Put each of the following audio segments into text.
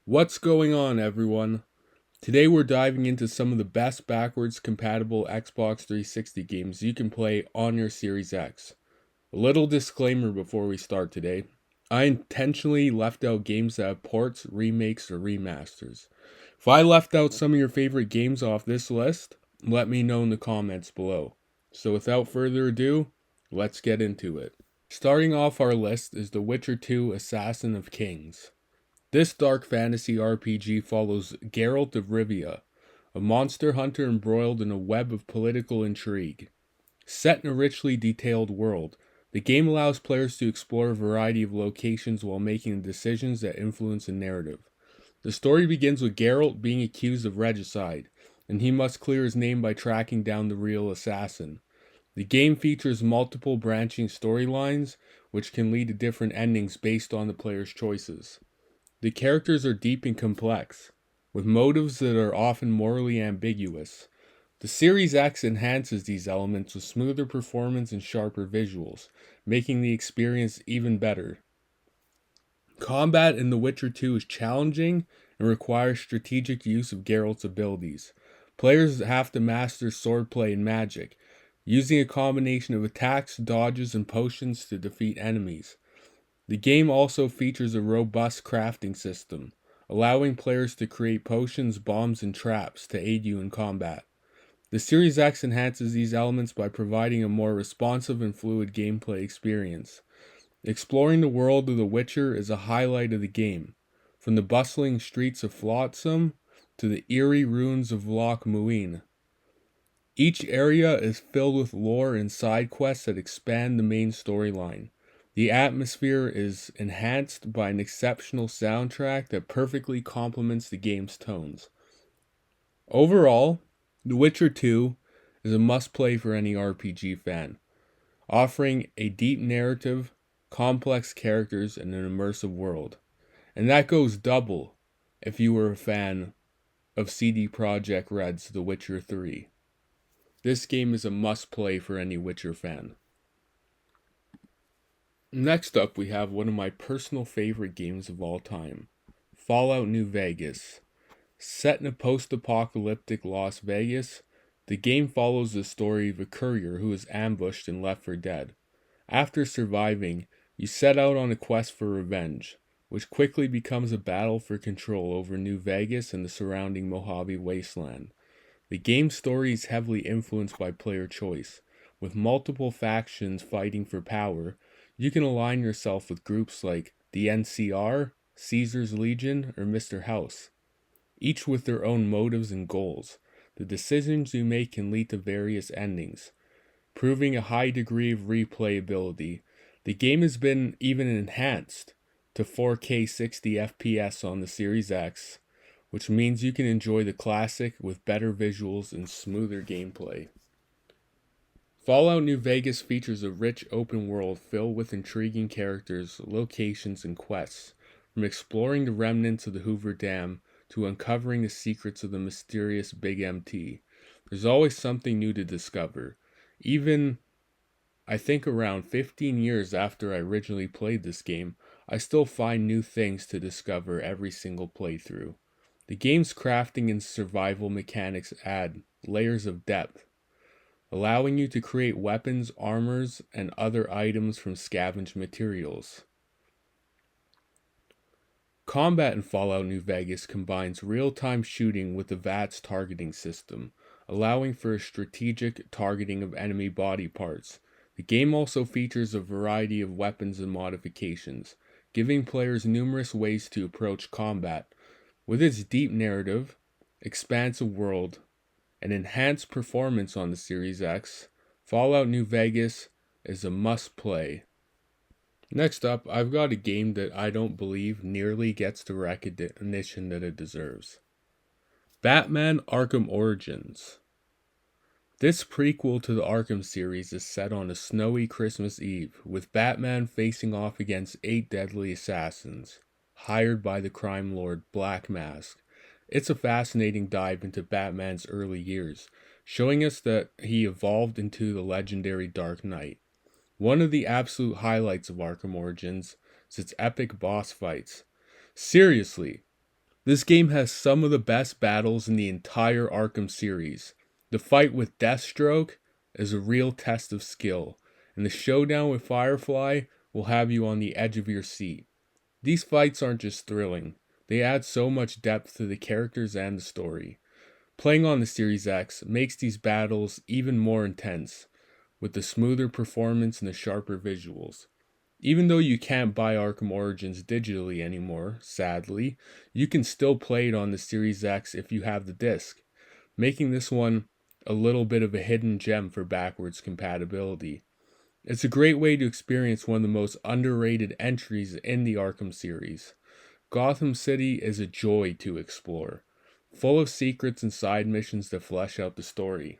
What's going on, everyone? Today we're diving into some of the best backwards compatible Xbox 360 games you can play on your Series X. A little disclaimer before we start today. I intentionally left out games that have ports, remakes, or remasters. If I left out some of your favorite games off this list, let me know in the comments below. So without further ado, let's get into it. Starting off our list is The Witcher 2 Assassin of Kings. This dark fantasy RPG follows Geralt of Rivia, a monster hunter embroiled in a web of political intrigue. Set in a richly detailed world, the game allows players to explore a variety of locations while making decisions that influence the narrative. The story begins with Geralt being accused of regicide, and he must clear his name by tracking down the real assassin. The game features multiple branching storylines, which can lead to different endings based on the player's choices. The characters are deep and complex, with motives that are often morally ambiguous. The Series X enhances these elements with smoother performance and sharper visuals, making the experience even better. Combat in The Witcher 2 is challenging and requires strategic use of Geralt's abilities. Players have to master swordplay and magic, using a combination of attacks, dodges, and potions to defeat enemies. The game also features a robust crafting system, allowing players to create potions, bombs, and traps to aid you in combat. The Series X enhances these elements by providing a more responsive and fluid gameplay experience. Exploring the world of The Witcher is a highlight of the game, from the bustling streets of Flotsam to the eerie ruins of Loch Muin. Each area is filled with lore and side quests that expand the main storyline. The atmosphere is enhanced by an exceptional soundtrack that perfectly complements the game's tones. Overall, The Witcher 2 is a must-play for any RPG fan, offering a deep narrative, complex characters, and an immersive world. And that goes double if you were a fan of CD Projekt Red's The Witcher 3. This game is a must-play for any Witcher fan. Next up, we have one of my personal favorite games of all time, Fallout New Vegas. Set in a post-apocalyptic Las Vegas, the game follows the story of a courier who is ambushed and left for dead. After surviving, you set out on a quest for revenge, which quickly becomes a battle for control over New Vegas and the surrounding Mojave wasteland. The game's story is heavily influenced by player choice, with multiple factions fighting for power. You can align yourself with groups like the NCR, Caesar's Legion, or Mr. House, each with their own motives and goals. The decisions you make can lead to various endings, proving a high degree of replayability. The game has been even enhanced to 4K 60 FPS on the Series X, which means you can enjoy the classic with better visuals and smoother gameplay. Fallout New Vegas features a rich open world filled with intriguing characters, locations, and quests, from exploring the remnants of the Hoover Dam to uncovering the secrets of the mysterious Big MT. There's always something new to discover. Even, I think, around 15 years after I originally played this game, I still find new things to discover every single playthrough. The game's crafting and survival mechanics add layers of depth, allowing you to create weapons, armors, and other items from scavenged materials. Combat in Fallout New Vegas combines real-time shooting with the VATS targeting system, allowing for a strategic targeting of enemy body parts. The game also features a variety of weapons and modifications, giving players numerous ways to approach combat. With its deep narrative, expansive world, and enhanced performance on the Series X, Fallout New Vegas is a must-play. Next up, I've got a game that I don't believe nearly gets the recognition that it deserves. Batman Arkham Origins. This prequel to the Arkham series is set on a snowy Christmas Eve, with Batman facing off against 8 deadly assassins, hired by the crime lord Black Mask. It's a fascinating dive into Batman's early years, showing us that he evolved into the legendary Dark Knight. One of the absolute highlights of Arkham Origins is its epic boss fights. Seriously, This game has some of the best battles in the entire Arkham series. The fight with Deathstroke is a real test of skill, and the showdown with Firefly will have you on the edge of your seat. These fights aren't just thrilling, they add so much depth to the characters and the story. Playing on the Series X makes these battles even more intense, with the smoother performance and the sharper visuals. Even though you can't buy Arkham Origins digitally anymore, sadly, you can still play it on the Series X if you have the disc, making this one a little bit of a hidden gem for backwards compatibility. It's a great way to experience one of the most underrated entries in the Arkham series. Gotham City is a joy to explore, full of secrets and side missions that flesh out the story.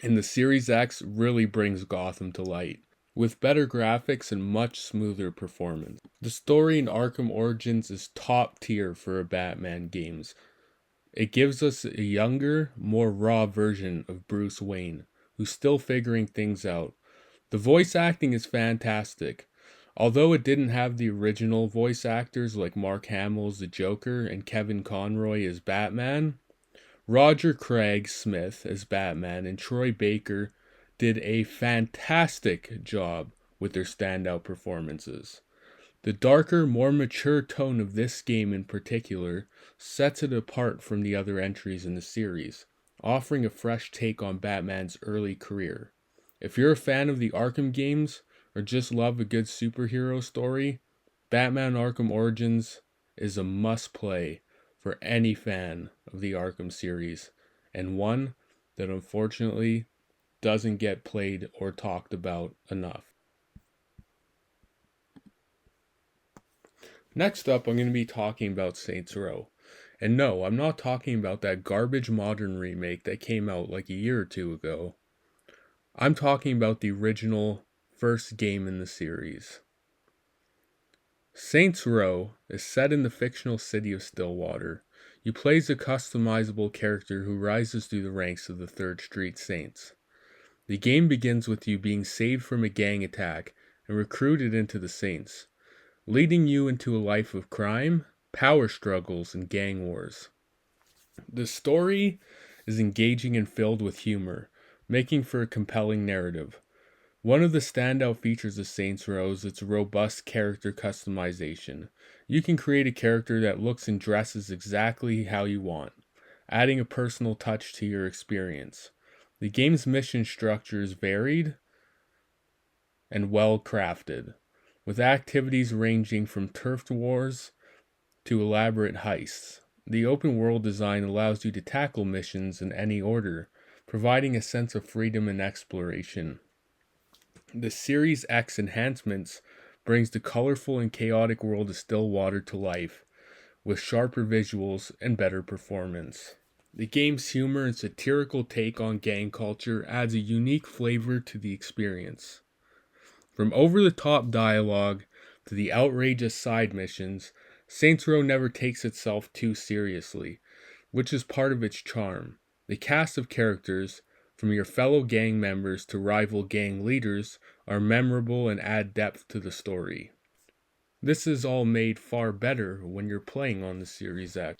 And the Series X really brings Gotham to light, with better graphics and much smoother performance. The story in Arkham Origins is top tier for a Batman games. It gives us a younger, more raw version of Bruce Wayne, who's still figuring things out. The voice acting is fantastic. Although it didn't have the original voice actors like Mark Hamill as the Joker and Kevin Conroy as Batman, Roger Craig Smith as Batman and Troy Baker did a fantastic job with their standout performances. The darker, more mature tone of this game in particular sets it apart from the other entries in the series, offering a fresh take on Batman's early career. If you're a fan of the Arkham games or just love a good superhero story, Batman Arkham Origins is a must play for any fan of the Arkham series, and one that unfortunately doesn't get played or talked about enough. Next up, I'm going to be talking about Saints Row. And no, I'm not talking about that garbage modern remake that came out like a year or two ago. I'm talking about the original first game in the series. Saints Row is set in the fictional city of Stillwater. You play as a customizable character who rises through the ranks of the 3rd Street Saints. The game begins with you being saved from a gang attack and recruited into the Saints, leading you into a life of crime, power struggles, and gang wars. The story is engaging and filled with humor, making for a compelling narrative. One of the standout features of Saints Row is its robust character customization. You can create a character that looks and dresses exactly how you want, adding a personal touch to your experience. The game's mission structure is varied and well crafted, with activities ranging from turf wars to elaborate heists. The open world design allows you to tackle missions in any order, providing a sense of freedom and exploration. The Series X enhancements brings the colorful and chaotic world of Stillwater to life, with sharper visuals and better performance. The game's humor and satirical take on gang culture adds a unique flavor to the experience. From over-the-top dialogue to the outrageous side missions, Saints Row never takes itself too seriously, which is part of its charm. The cast of characters, from your fellow gang members to rival gang leaders, are memorable and add depth to the story. This is all made far better when you're playing on the Series X.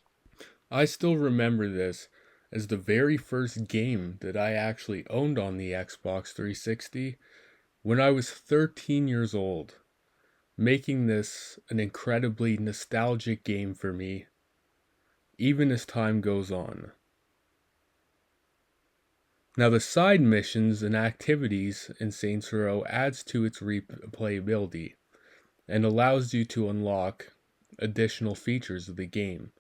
I still remember this as the very first game that I actually owned on the Xbox 360 when I was 13 years old, making this an incredibly nostalgic game for me, even as time goes on. Now, the side missions and activities in Saints Row adds to its replayability and allows you to unlock additional features of the game.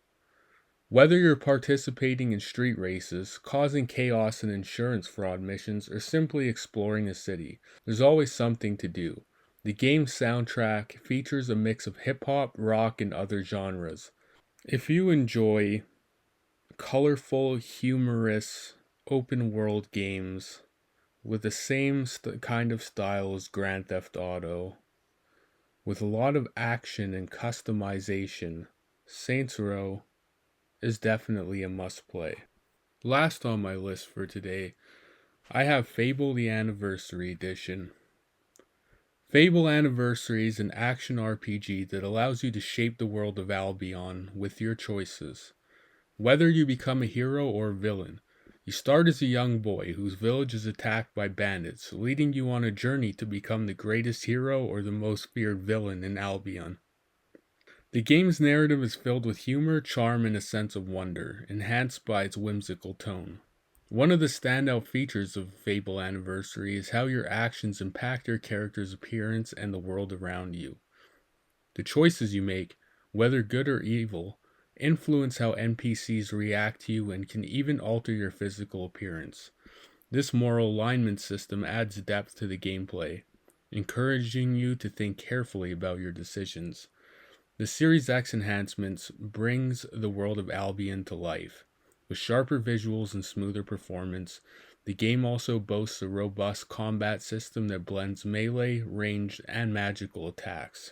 Whether you're participating in street races, causing chaos and insurance fraud missions, or simply exploring a city, there's always something to do. The game's soundtrack features a mix of hip-hop, rock, and other genres. If you enjoy colorful, humorous, open-world games with the same kind of style as Grand Theft Auto, with a lot of action and customization, Saints Row is definitely a must-play. Last on my list for today, I have Fable the Anniversary Edition. Fable Anniversary is an action RPG that allows you to shape the world of Albion with your choices. Whether you become a hero or a villain, you start as a young boy whose village is attacked by bandits, leading you on a journey to become the greatest hero or the most feared villain in Albion. The game's narrative is filled with humor, charm, and a sense of wonder, enhanced by its whimsical tone. One of the standout features of Fable Anniversary is how your actions impact your character's appearance and the world around you. The choices you make, whether good or evil, influence how NPCs react to you and can even alter your physical appearance. This moral alignment system adds depth to the gameplay, encouraging you to think carefully about your decisions. The Series X enhancements brings the world of Albion to life. With sharper visuals and smoother performance, the game also boasts a robust combat system that blends melee, ranged, and magical attacks.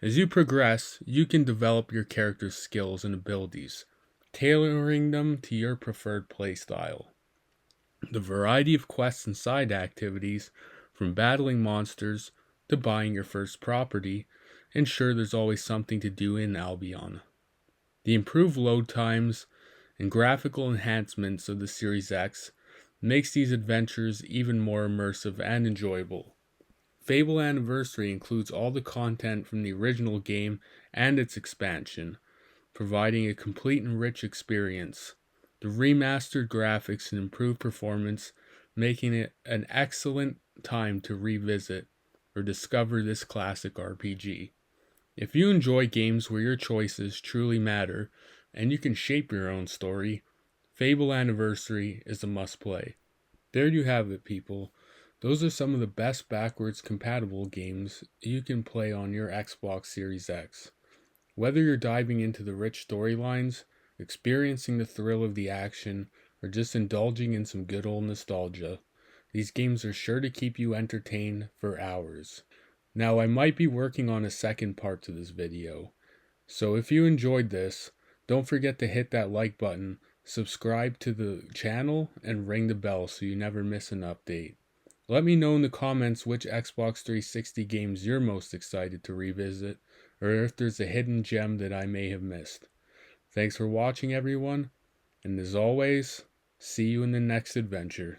As you progress, you can develop your character's skills and abilities, tailoring them to your preferred playstyle. The variety of quests and side activities, from battling monsters to buying your first property, ensure there's always something to do in Albion. The improved load times and graphical enhancements of the Series X makes these adventures even more immersive and enjoyable. Fable Anniversary includes all the content from the original game and its expansion, providing a complete and rich experience. The remastered graphics and improved performance making it an excellent time to revisit or discover this classic RPG. If you enjoy games where your choices truly matter and you can shape your own story, Fable Anniversary is a must-play. There you have it, people. Those are some of the best backwards compatible games you can play on your Xbox Series X. Whether you're diving into the rich storylines, experiencing the thrill of the action, or just indulging in some good old nostalgia, these games are sure to keep you entertained for hours. Now, I might be working on a second part to this video, so if you enjoyed this, don't forget to hit that like button, subscribe to the channel, and ring the bell so you never miss an update. Let me know in the comments which Xbox 360 games you're most excited to revisit, or if there's a hidden gem that I may have missed. Thanks for watching, everyone, and as always, see you in the next adventure.